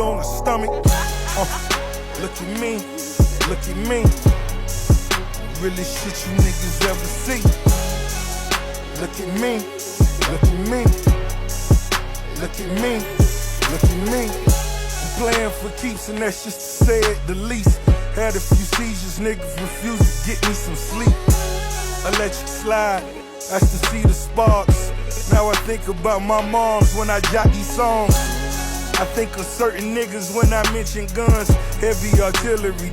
boot on the stomach. Look at me, look at me. Realest shit you niggas ever see. Look at me, look at me. Look at me, look at me. I'm playing for keeps and that's just to say it the least. Had a few seizures, niggas refused to get me some sleep. Electric slide, that's to see the sparks. Now I think about my moms when I jot these songs. I think of certain niggas when I mention guns. Heavy artillery.